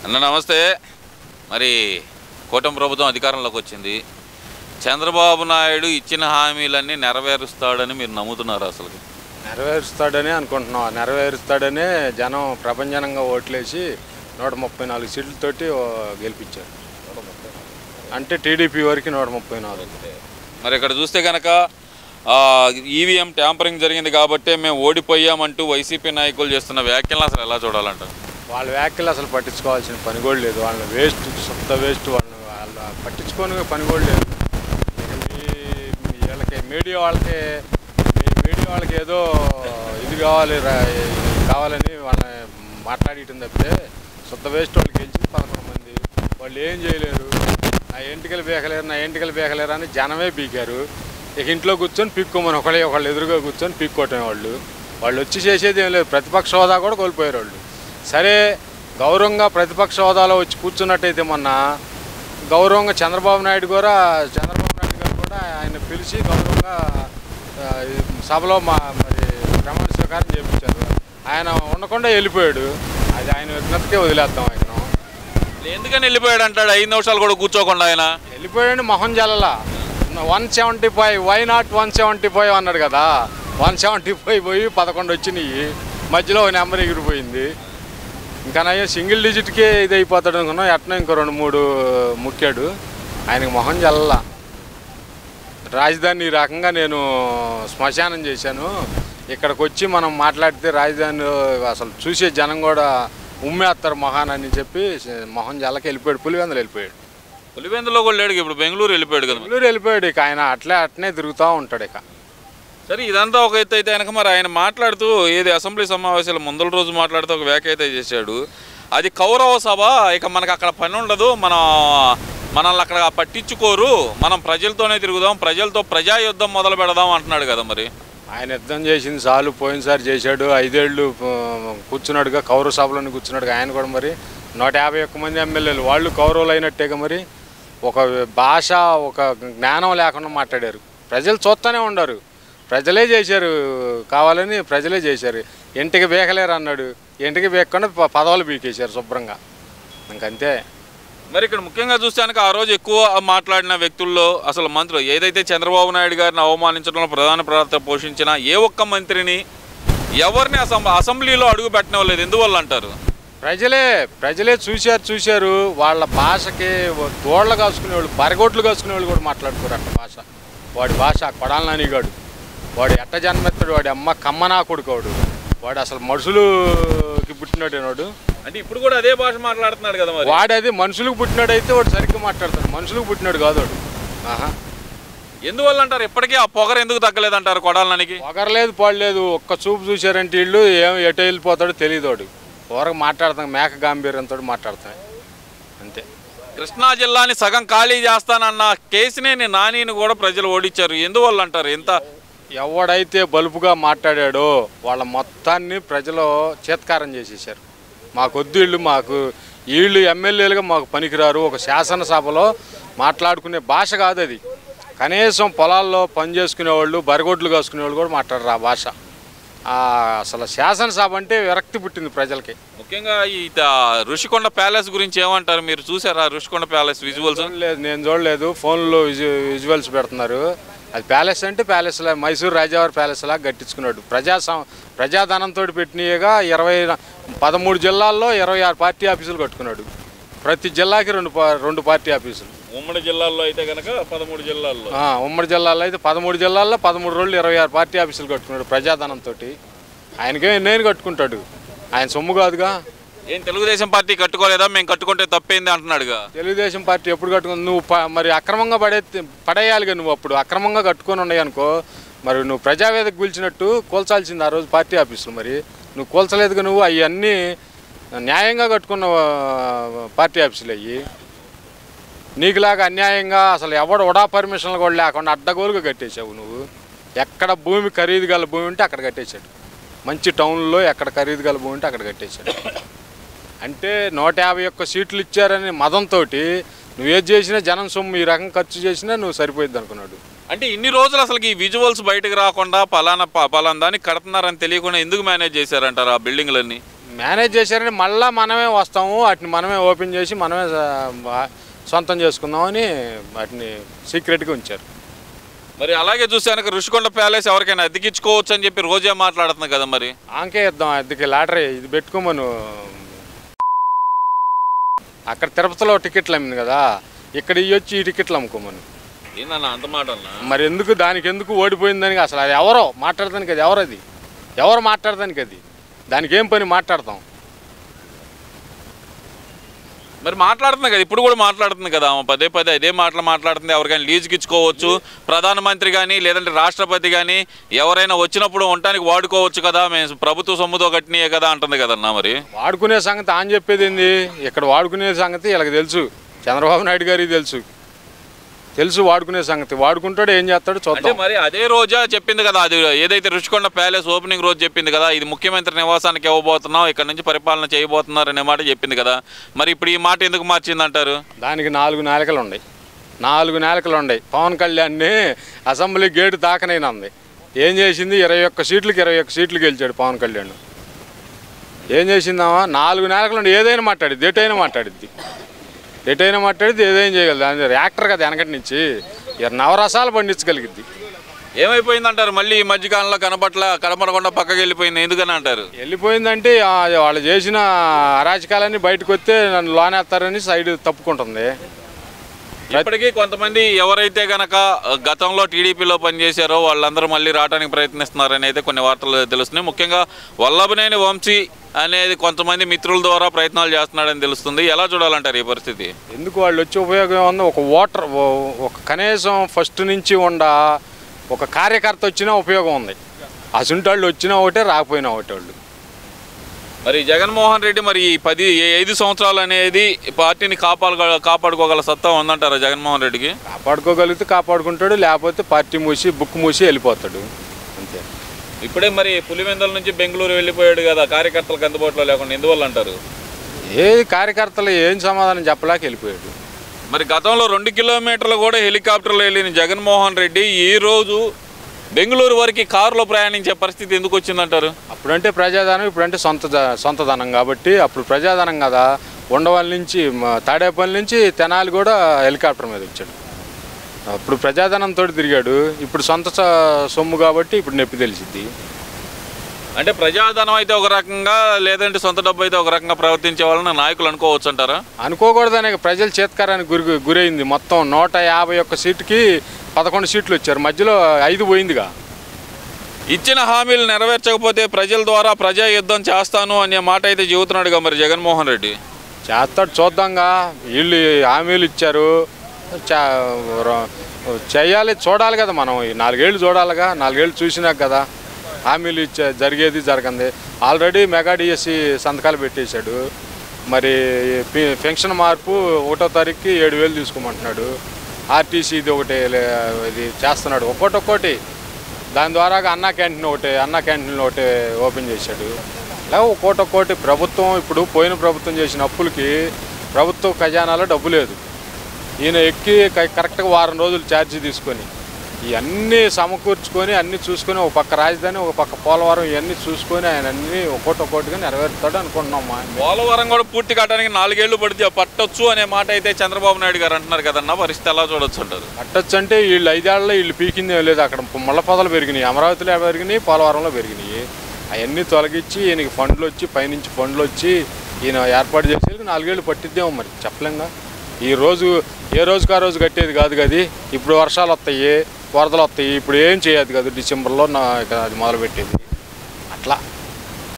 అన్న నమస్తే. మరి కూటమి ప్రభుత్వం అధికారంలోకి వచ్చింది. చంద్రబాబు నాయుడు ఇచ్చిన హామీలన్నీ నెరవేరుస్తాడని మీరు నమ్ముతున్నారు? అసలు నెరవేరుస్తాడని అనుకుంటున్నాం. నెరవేరుస్తాడనే జనం ప్రపంచనంగా ఓట్లేసి 134 సీట్లతోటి గెలిపించారు. అంటే టీడీపీ వరకు 134. మరి ఇక్కడ చూస్తే కనుక ఈవీఎం ట్యాంపరింగ్ జరిగింది కాబట్టి మేము ఓడిపోయామంటూ వైసీపీ నాయకులు చేస్తున్న వ్యాఖ్యలను అసలు ఎలా చూడాలంటారు? వాళ్ళ వ్యాఖ్యలు అసలు పట్టించుకోవాల్సిన పని కూడా లేదు. వాళ్ళని వేస్ట్, శుద్ధ వేస్ట్. వాళ్ళని పట్టించుకొని పని కూడా లేదు. వీళ్ళకి మీడియా వాళ్ళకి ఏదో ఇది కావాలని వాళ్ళని మాట్లాడటం తప్పితే శుద్ధ వేస్ట్. వాళ్ళు గెలిచింది 11 మంది. వాళ్ళు ఏం చేయలేరు. నా ఎంటికలు బేకలేరు అని జనమే పీకారు. ఇక ఇంట్లో కూర్చొని పీక్కోమని ఒకళ్ళు ఎదురుగా కూర్చొని పీక్కోవటం. వాళ్ళు వచ్చి చేసేది ఏం లేదు. ప్రతిపక్ష హోదా కూడా కోల్పోయారు వాళ్ళు. సరే, గౌరవంగా ప్రతిపక్ష హోదాలో వచ్చి కూర్చున్నట్టయితే మొన్న గౌరవంగా చంద్రబాబు నాయుడు గారు కూడా ఆయన పిలిచి గౌరవంగా సభలో మరి ప్రమాణ స్వీకారం చేయించారు. ఆయన ఉండకుండా వెళ్ళిపోయాడు. అది ఆయన విజ్ఞతకే వదిలేద్దాం. ఆయన ఎందుకని వెళ్ళిపోయాడు అంటాడు? 5 నిమిషాలు కూడా కూర్చోకుండా ఆయన వెళ్ళిపోయాడు. మొహం జల్లలా 175, వై నాట్ 175 అన్నాడు కదా. 175 పోయి 11 వచ్చినాయి. మధ్యలో ఒక నెంబర్ ఎగిరిపోయింది. ఇంకా నయ్యో సింగిల్ డిజిట్కే ఇది అయిపోతాడు అనుకున్నాం. ఎట్లా ఇంకో 2-3 ముక్కాడు. ఆయనకు మొహం జల్లలా. రాజధాని ఈ రకంగా నేను శ్మశానం చేశాను. ఇక్కడికి వచ్చి మనం మాట్లాడితే రాజధాని అసలు చూసే జనం కూడా ఉమ్మేస్తారు మొహానని చెప్పి మొహం జల్లకి వెళ్ళిపోయాడు. పులివెందులో కూడా లేడు. ఇప్పుడు బెంగళూరు వెళ్ళిపోయాడు కదా. బెంగళూరు వెళ్ళిపోయాడు. ఇక ఆయన అట్నే తిరుగుతూ ఉంటాడు. ఇక సరే, ఇదంతా ఒక ఎత్తు అయితే కనుక మరి ఆయన మాట్లాడుతూ ఏది అసెంబ్లీ సమావేశాలు ముందల రోజు మాట్లాడుతూ ఒక వ్యాఖ్య అయితే చేశాడు. అది కౌరవ సభ, ఇక మనకు అక్కడ పని ఉండదు, మనల్ని అక్కడ పట్టించుకోరు, మనం ప్రజలతోనే తిరుగుదాం, ప్రజలతో ప్రజా యుద్ధం మొదలు పెడదాం అంటున్నాడు కదా. మరి ఆయన యుద్ధం చేసింది చాలు. పోయినసారి చేశాడు. 5 ఏళ్ళు కూర్చున్నాడుగా, కౌరవ సభలోనే కూర్చున్నాడుగా. ఆయన కూడా మరి 151 మంది ఎమ్మెల్యేలు వాళ్ళు కౌరవులు అయినట్టేగా. మరి ఒక భాష, ఒక జ్ఞానం లేకుండా మాట్లాడారు. ప్రజలు చూస్తూనే ఉండరు. ప్రజలే చేశారు, కావాలని ప్రజలే చేశారు. ఇంటికి బేకలేరు అన్నాడు. ఇంటికి బేకకుండా పదవులు బీకేశారు శుభ్రంగా. ఇంకంతే. మరి ఇక్కడ ముఖ్యంగా చూస్తానికి ఆ రోజు ఎక్కువ మాట్లాడిన వ్యక్తుల్లో అసలు మంత్రులు ఏదైతే చంద్రబాబు నాయుడు గారిని అవమానించడంలో ప్రధాన పాత్ర పోషించిన ఏ ఒక్క మంత్రిని ఎవరిని అసెంబ్లీలో అడుగు పెట్టనివ్వలేదు. ఎందువల్ల అంటారు? ప్రజలే చూశారు. వాళ్ళ భాషకి తోళ్లు కాసుకునేవాళ్ళు, బరగొట్లు కాసుకునేవాళ్ళు కూడా మాట్లాడుకోరు అట్ట భాష. వాడి భాష కొడాల నానిగాడు. వాడు ఎట్ట జన్మెత్తాడు. వాడి అమ్మ కమ్మనా కొడుకోడు. వాడు అసలు మనుషులకి పుట్టినాడు. అంటే ఇప్పుడు కూడా అదే భాష మాట్లాడుతున్నాడు కదా. వాడు అది మనుషులకు పుట్టినాడైతే వాడు సరిగ్గా మాట్లాడతాడు. మనుషులకు పుట్టినాడు కాదు వాడు. ఎందువల్ల అంటారు? ఎప్పటికీ ఆ పొగరు ఎందుకు తగ్గలేదంటారు కొడాలనానికి? పొగరలేదు, పాడలేదు. ఒక్క చూపు చూశారంటే వీళ్ళు ఎటు వెళ్ళిపోతాడో తెలియదు. వాడు ఊరకు మాట్లాడతాం, మేక గాంభీర్యంతో మాట్లాడతాం. అంతే. కృష్ణా జిల్లాని సగం ఖాళీ చేస్తానన్న కేసినేని నానిని కూడా ప్రజలు ఓడించారు. ఎందువల్ల అంటారు? ఎవడైతే బలుపుగా మాట్లాడాడో వాళ్ళ మొత్తాన్ని ప్రజలు చేత్కారం చేసేసారు. మాకొద్దు వీళ్ళు ఎమ్మెల్యేలుగా మాకు పనికిరారు. ఒక శాసనసభలో మాట్లాడుకునే భాష కాదు అది. కనీసం పొలాల్లో పని చేసుకునేవాళ్ళు, బరగొడ్లు కాసుకునేవాళ్ళు కూడా మాట్లాడరు ఆ భాష. అసలు శాసనసభ అంటే విరక్తి పుట్టింది ప్రజలకి. ముఖ్యంగా ఈ ఋషికొండ ప్యాలెస్ గురించి ఏమంటారు? మీరు చూసారా ఋషికొండ ప్యాలెస్ విజువల్స్? లేదు, నేను చూడలేదు. ఫోన్లో విజువల్స్ పెడుతున్నారు. అది ప్యాలెస్ అంటే ప్యాలెస్లా, మైసూరు రాజావారి ప్యాలెస్ లాగా కట్టించుకున్నాడు. ప్రజాధనంతో పెట్టినగా 13 జిల్లాల్లో 26 పార్టీ ఆఫీసులు కట్టుకున్నాడు. ప్రతి జిల్లాకి 2 పార్టీ ఆఫీసులు. ఉమ్మడి జిల్లాల్లో అయితే కనుక 13 జిల్లాల్లో, ఉమ్మడి జిల్లాల్లో అయితే 13 జిల్లాల్లో 13 రోజులు 26 పార్టీ ఆఫీసులు కట్టుకున్నాడు ప్రజాధనంతో. ఆయనకే నేను కట్టుకుంటాడు. ఆయన సొమ్ము కాదుగా. ఏం తెలుగుదేశం పార్టీ కట్టుకోలేదా? మేము కట్టుకుంటే తప్పేంది అంటున్నాడుగా. తెలుగుదేశం పార్టీ ఎప్పుడు కట్టుకుంది? నువ్వు మరి అక్రమంగా పడేయాలిగా. నువ్వు అప్పుడు అక్రమంగా కట్టుకొని ఉన్నాయి అనుకో, మరి నువ్వు ప్రజావేదిక పిలిచినట్టు కూల్చాల్సింది ఆ రోజు పార్టీ ఆఫీసులు. మరి నువ్వు కూల్చలేదుగా. నువ్వు అవన్నీ న్యాయంగా కట్టుకున్న పార్టీ ఆఫీసులు అయ్యి. నీకులాగా అన్యాయంగా అసలు ఉడా పర్మిషన్లు కూడా లేకుండా అడ్డగోలుగా కట్టేశావు నువ్వు. ఎక్కడ భూమి ఖరీదు గల భూమి ఉంటే అక్కడ కట్టేశాడు. మంచి టౌన్లో ఎక్కడ ఖరీదు గల భూమి ఉంటే అక్కడ కట్టేశాడు. అంటే 151 సీట్లు ఇచ్చారని మదంతో నువ్వేది చేసినా జనం సొమ్ము ఈ రకం ఖర్చు చేసినా నువ్వు సరిపోయిద్ది అనుకున్నాడు. అంటే ఇన్ని రోజులు అసలు ఈ విజువల్స్ బయటకు రాకుండా పలానా దాన్ని కడుతున్నారని తెలియకుండా ఎందుకు మేనేజ్ చేశారంటారు ఆ బిల్డింగ్లన్నీ? మేనేజ్ చేశారని మళ్ళీ మనమే వస్తాము, వాటిని మనమే ఓపెన్ చేసి మనమే సొంతం చేసుకుందామని వాటిని సీక్రెట్గా ఉంచారు. మరి అలాగే చూసాక ఋషికొండ ప్యాలెస్ ఎవరికైనా అద్దెకిచ్చుకోవచ్చు అని చెప్పి రోజే మాట్లాడుతుంది కదా, మరి ఆంకే ఇద్దాం అద్దెకి, లాటరీ ఇది పెట్టుకోమను. అక్కడ తిరుపతిలో టికెట్లు అమ్మింది కదా, ఇక్కడ ఇవ్వచ్చు ఈ టికెట్లు అమ్ముకోమను. ఏందన్నా అంత మాట? మరి ఎందుకు దానికి ఎందుకు ఓడిపోయిందని అసలు అది ఎవరో మాట్లాడదానికి, అది ఎవరు మాట్లాడదానికి, అది దానికి ఏం పని మాట్లాడతాం. మరి మాట్లాడుతుంది కదా, ఇప్పుడు కూడా మాట్లాడుతుంది కదా, పదే పదే అదే మాట్లాడుతుంది. ఎవరికైనా లీజుకి ఇచ్చుకోవచ్చు, ప్రధానమంత్రి కానీ లేదంటే రాష్ట్రపతి కానీ ఎవరైనా వచ్చినప్పుడు ఉండటానికి వాడుకోవచ్చు కదా, మేము ప్రభుత్వ సొమ్ముతో కట్టినయే కదా అంటుంది కదన్నా. మరి వాడుకునే సంగతి అని చెప్పేది ఏంది, ఇక్కడ వాడుకునే సంగతి వీళ్ళకి తెలుసు, చంద్రబాబు నాయుడు గారికి తెలుసు వాడుకునే సంగతి. వాడుకుంటాడు, ఏం చేస్తాడు చూద్దాం. మరి అదే రోజా చెప్పింది కదా, అది ఏదైతే ఋషికొండ ప్యాలెస్ ఓపెనింగ్ రోజు చెప్పింది కదా, ఇది ముఖ్యమంత్రి నివాసానికి ఇవ్వబోతున్నాం, ఇక్కడ నుంచి పరిపాలన చేయబోతున్నారు అనే మాట చెప్పింది కదా. మరి ఇప్పుడు ఈ మాట ఎందుకు మార్చిందంటారు? దానికి 4 నాలుకలు ఉన్నాయి. పవన్ కళ్యాణ్ని అసెంబ్లీ గేటు దాకనైనంది. ఏం చేసింది? 21 సీట్లు గెలిచాడు పవన్ కళ్యాణ్. ఏం చేసిందామా? 4 నాలుకలు ఉండి ఏదైనా మాట్లాడిద్ది, ఎటైనా మాట్లాడిద్ది, ఏదైనా చేయగలదు. యాక్టర్ కదా వెనకటి నుంచి, నవరసాలు పండించగలిగిద్ది. ఏమైపోయిందంటారు? మళ్ళీ ఈ మధ్యకాలంలో కనపడకుండా పక్కకి వెళ్ళిపోయింది, ఎందుకని అంటారు? వెళ్ళిపోయిందంటే వాళ్ళు చేసిన అరాచకాలన్నీ బయటకు వస్తే నన్ను లోనేస్తారని సైడ్ తప్పుకుంటుంది. ఇప్పటికీ కొంతమంది ఎవరైతే గనక గతంలో టీడీపీలో పనిచేశారో వాళ్ళందరూ మళ్ళీ రావడానికి ప్రయత్నిస్తున్నారని అయితే కొన్ని వార్తలు తెలుస్తున్నాయి. ముఖ్యంగా వల్లభనేని వంశీ అనేది కొంతమంది మిత్రుల ద్వారా ప్రయత్నాలు చేస్తున్నాడని తెలుస్తుంది. ఎలా చూడాలంటారు ఈ పరిస్థితి? ఎందుకు వాళ్ళు వచ్చి ఉపయోగం ఉంది? ఒక కనీసం ఫస్ట్ నుంచి ఒక కార్యకర్త వచ్చినా ఉపయోగం ఉంది. అసుంటాళ్ళు వచ్చినా ఒకటే, రాకపోయినా ఒకటే వాళ్ళు. మరి జగన్మోహన్ రెడ్డి మరి ఈ 5 సంవత్సరాలు అనేది పార్టీని కాపాడుకోగల సత్తా ఉందంటారా జగన్మోహన్ రెడ్డికి? కాపాడుకోగలిగితే కాపాడుకుంటాడు, లేకపోతే పార్టీ బుక్ మూసి వెళ్ళిపోతాడు అంతే. ఇప్పుడే మరి పులివెందుల నుంచి బెంగళూరు వెళ్ళిపోయాడు కదా, కార్యకర్తలకు అందుబాటులో లేకుండా, ఎందువల్ల అంటారు? కార్యకర్తలు ఏం సమాధానం చెప్పలేక వెళ్ళిపోయాడు. మరి గతంలో 2 కిలోమీటర్లు కూడా హెలికాప్టర్లో వెళ్ళిన జగన్మోహన్ రెడ్డి ఈరోజు బెంగళూరు వరకు కారులో ప్రయాణించే పరిస్థితి ఎందుకు వచ్చిందంటారు? అప్పుడంటే ప్రజాధనం, ఇప్పుడంటే సొంత ధనం కాబట్టి. అప్పుడు ప్రజాధనం కదా, ఉండవల్లి నుంచి తాడేపల్లి నుంచి తెనాలి కూడా హెలికాప్టర్ మీద వచ్చాడు. అప్పుడు ప్రజాధనంతో తిరిగాడు, ఇప్పుడు సొంత సొమ్ము కాబట్టి ఇప్పుడు నొప్పి తెలిసిద్ది. అంటే ప్రజాధనం అయితే ఒక రకంగా, లేదంటే సొంత డబ్బు అయితే ఒక రకంగా ప్రవర్తించే వాళ్ళని నాయకులు అనుకోవచ్చు అంటారా? అనుకోకూడదనే ప్రజల చేత్కారానికి గురైంది. మొత్తం 151 సీటుకి 11 సీట్లు వచ్చారు, మధ్యలో 5 పోయిందిగా. ఇచ్చిన హామీలు నెరవేర్చకపోతే ప్రజల ద్వారా ప్రజా యుద్ధం చేస్తాను అనే మాట అయితే చెబుతున్నాడుగా మరి జగన్మోహన్ రెడ్డి. చేస్తాడు, చూద్దాంగా. వీళ్ళు హామీలు ఇచ్చారు, చేయాలి, చూడాలి కదా. మనం ఈ 4 ఏళ్ళు చూడాలిగా, 4 ఏళ్ళు చూసినాక కదా హామీలు జరిగేది జరగంది. ఆల్రెడీ మెగా డిఎస్సి సంతకాలు పెట్టేశాడు. మరి పెన్షన్ మార్పు 1వ తారీఖుకి 7,000 తీసుకోమంటున్నాడు. ఆర్టీసీ ఇది చేస్తున్నాడు, ఒక్కొక్కటి. దాని ద్వారా అన్నా క్యాంటీన్లు ఒకటి ఓపెన్ చేశాడు. ఇలా ఒక్కొక్కటి. ప్రభుత్వం ఇప్పుడు పోయిన ప్రభుత్వం చేసిన అప్పులకి ప్రభుత్వ ఖజానాలో డబ్బు లేదు. ఈయన ఎక్కి కరెక్ట్గా 1 వారం రోజులు ఛార్జీ తీసుకొని ఇవన్నీ సమకూర్చుకొని అన్నీ చూసుకొని, ఒక పక్క రాజధాని, ఒక పక్క పోలవరం, ఇవన్నీ చూసుకొని ఆయన అన్నీ ఒక్కొక్కటిగా నెరవేరుతాడు అనుకుంటున్నాం. పోలవరం కూడా పూర్తి కావడానికి 4 ఏళ్ళు పట్టొచ్చు అనే మాట అయితే చంద్రబాబు నాయుడు గారు అంటున్నారు కదన్నా. పరిస్థితి ఎలా చూడొచ్చు అంటారు? పట్టొచ్చు అంటే వీళ్ళు 5 ఏళ్ళలో వీళ్ళు పీకిందే లేదు. అక్కడ ముళ్ళ పొదలు పెరిగినాయి, అమరావతిలో పెరిగినాయి, పోలవరంలో పెరిగినాయి. అవన్నీ తొలగించి ఈయనకి ఫండ్లు వచ్చి, పైనుంచి ఫండ్లు వచ్చి ఈయన ఏర్పాటు చేసేది 4 ఏళ్ళు పట్టిద్దేమో, మరి చెప్పలేంగా. ఏ రోజుకి ఆ రోజు కట్టేది కాదు కదా. ఇప్పుడు వర్షాలు వస్తాయి, వరదలు వస్తాయి, ఇప్పుడు ఏం చేయదు కదా. డిసెంబర్లో అది మొదలుపెట్టేది అట్లా.